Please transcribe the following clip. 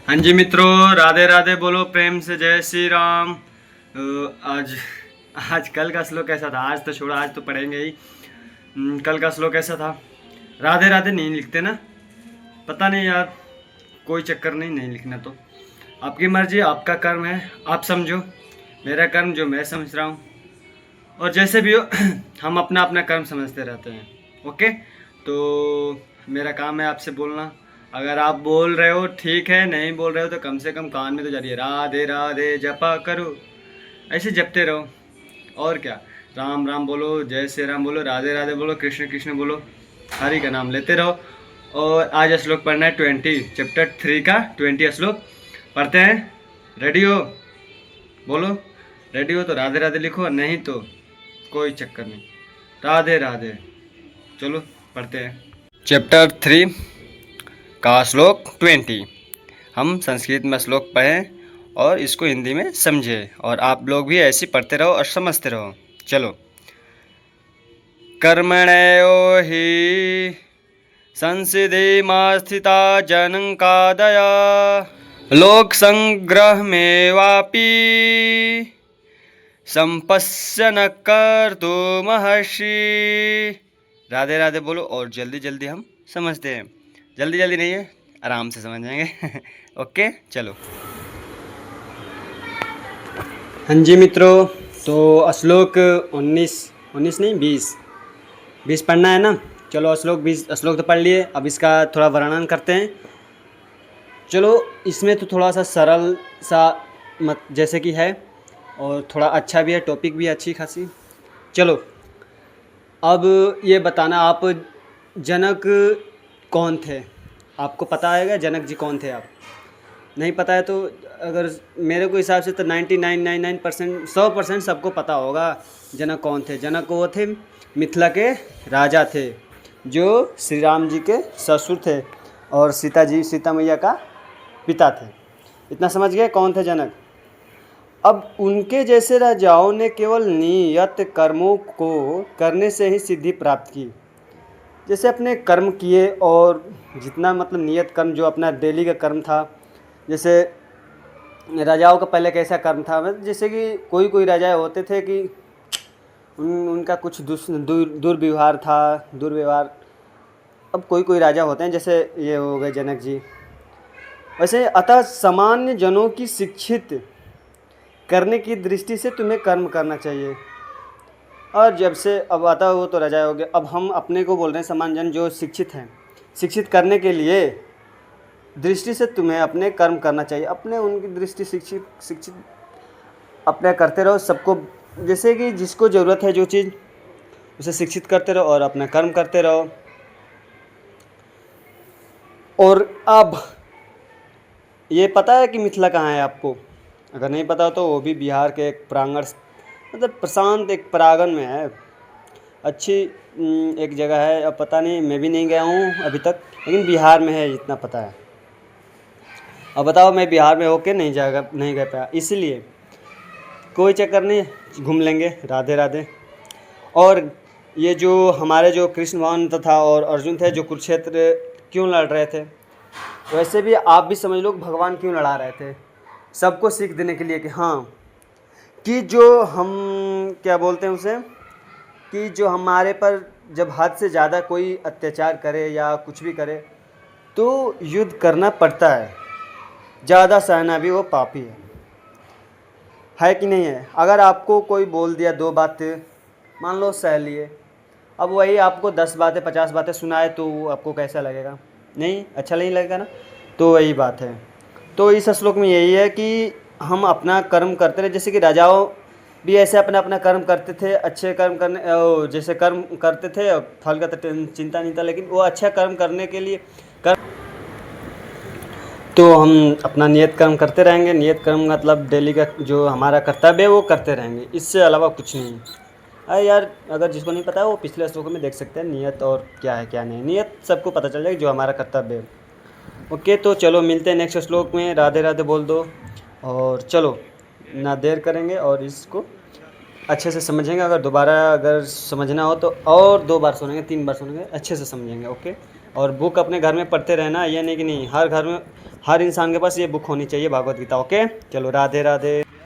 हाँ जी मित्रों, राधे राधे बोलो प्रेम से, जय श्री राम। आज आज कल का श्लोक कैसा था? आज तो छोड़ो, आज तो पढ़ेंगे ही। कल का श्लोक कैसा था? राधे राधे नहीं लिखते ना? पता नहीं यार, कोई चक्कर नहीं, नहीं लिखना तो आपकी मर्जी, आपका कर्म है, आप समझो। मेरा कर्म जो मैं समझ रहा हूँ, और जैसे भी हो हम अपना अपना कर्म समझते रहते हैं। ओके, तो मेरा काम है आपसे बोलना। अगर आप बोल रहे हो ठीक है, नहीं बोल रहे हो तो कम से कम कान में तो जा रही है, राधे राधे जपा करो, ऐसे जपते रहो। और क्या, राम राम बोलो, जय श्री राम बोलो, राधे राधे बोलो, कृष्ण कृष्ण बोलो, हरि का नाम लेते रहो। और आज श्लोक पढ़ना है 20, चैप्टर 3 का 20 श्लोक पढ़ते हैं। रेडी हो? बोलो रेडी हो तो राधे राधे लिखो, नहीं तो कोई चक्कर नहीं, राधे राधे। चलो पढ़ते हैं चैप्टर 3 का श्लोक 20। हम संस्कृत में श्लोक पढ़ें और इसको हिंदी में समझें, और आप लोग भी ऐसे पढ़ते रहो और समझते रहो। चलो। कर्मणयो हि संसिधि मा स्थिता जनकादया लोक संग्रह में वापी संपस्य न कर तो महर्षि। राधे राधे बोलो और जल्दी जल्दी हम समझते हैं। जल्दी जल्दी नहीं है, आराम से समझ जाएंगे। ओके चलो। हाँ जी मित्रों, तो श्लोक 19 नहीं 20 पढ़ना है ना। चलो श्लोक 20 श्लोक तो पढ़ लिए, अब इसका थोड़ा वर्णन करते हैं। चलो, इसमें तो थोड़ा सा सरल सा मत जैसे कि है, और थोड़ा अच्छा भी है, टॉपिक भी अच्छी खासी। चलो, अब ये बताना आप जनक कौन थे? आपको पता है क्या जनक जी कौन थे? आप नहीं पता है तो अगर मेरे को हिसाब से तो 99.99% 100% सबको पता होगा जनक कौन थे। जनक वो थे, मिथिला के राजा थे, जो श्री राम जी के ससुर थे और सीता मैया का पिता थे। इतना समझ गए कौन थे जनक? अब उनके जैसे राजाओं ने केवल नियत कर्मों को करने से ही सिद्धि प्राप्त की। जैसे अपने कर्म किए, और जितना मतलब नियत कर्म जो अपना डेली का कर्म था, जैसे राजाओं का पहले कैसा कर्म था, मतलब जैसे कि कोई राजा होते थे कि उनका कुछ दुर्व्यवहार था, दुर्व्यवहार। अब कोई राजा होते हैं, जैसे ये हो गए जनक जी। वैसे अतः सामान्य जनों की शिक्षित करने की दृष्टि से तुम्हें कर्म करना चाहिए। और जब से अब आता वो तो राजा हो गए, अब हम अपने को बोल रहे हैं सामान्य जन जो शिक्षित हैं, शिक्षित करने के लिए दृष्टि से तुम्हें अपने कर्म करना चाहिए। अपने उनकी दृष्टि शिक्षित अपने करते रहो सबको, जैसे कि जिसको ज़रूरत है जो चीज़ उसे शिक्षित करते रहो और अपना कर्म करते रहो। और अब ये पता है कि मिथिला कहाँ है आपको? अगर नहीं पता तो वो भी बिहार के एक प्रांगण, मतलब प्रशांत एक परागण में है। अच्छी एक जगह है। अब पता नहीं, मैं भी नहीं गया हूँ अभी तक, लेकिन बिहार में है इतना पता है। अब बताओ, मैं बिहार में होके नहीं गया पाया, इसलिए कोई चक्कर नहीं, घूम लेंगे। राधे राधे। और ये जो हमारे जो कृष्ण भगवान तथा और अर्जुन थे, जो कुरुक्षेत्र क्यों लड़ रहे थे, वैसे भी आप भी समझ लो भगवान क्यों लड़ा रहे थे। सबको सीख देने के लिए कि हाँ, कि जो हम क्या बोलते हैं उसे, कि जो हमारे पर जब हद से ज़्यादा कोई अत्याचार करे या कुछ भी करे तो युद्ध करना पड़ता है। ज़्यादा सहना भी वो पापी है कि नहीं है? अगर आपको कोई बोल दिया 2 बातें, मान लो सह लिए, अब वही आपको 10 बातें 50 बातें सुनाए तो आपको कैसा लगेगा? नहीं, अच्छा नहीं लगेगा ना। तो वही बात है। तो इस श्लोक में यही है कि हम अपना कर्म करते रहे, जैसे कि राजाओं भी ऐसे अपना अपना कर्म करते थे, अच्छे कर्म करने, जैसे कर्म करते थे, फल का तो चिंता नहीं था, लेकिन वो अच्छा कर्म करने के लिए तो हम अपना नियत कर्म करते रहेंगे। नियत कर्म मतलब डेली का जो हमारा कर्तव्य है वो करते रहेंगे, इससे अलावा कुछ नहीं। अरे यार, अगर जिसको नहीं पता है वो पिछले श्लोक में देख सकते हैं, नियत और क्या है क्या नहीं। नियत सबको पता चल जाएगा जो हमारा कर्तव्य है। ओके, तो चलो मिलते हैं नेक्स्ट श्लोक में। राधे राधे बोल दो, और चलो ना देर करेंगे और इसको अच्छे से समझेंगे। अगर दोबारा समझना हो तो और 2 बार सुनेंगे, 3 बार सुनेंगे, अच्छे से समझेंगे। ओके। और बुक अपने घर में पढ़ते रहना, ये नहीं कि नहीं, हर घर में हर इंसान के पास ये बुक होनी चाहिए, भागवत गीता। ओके, चलो राधे राधे।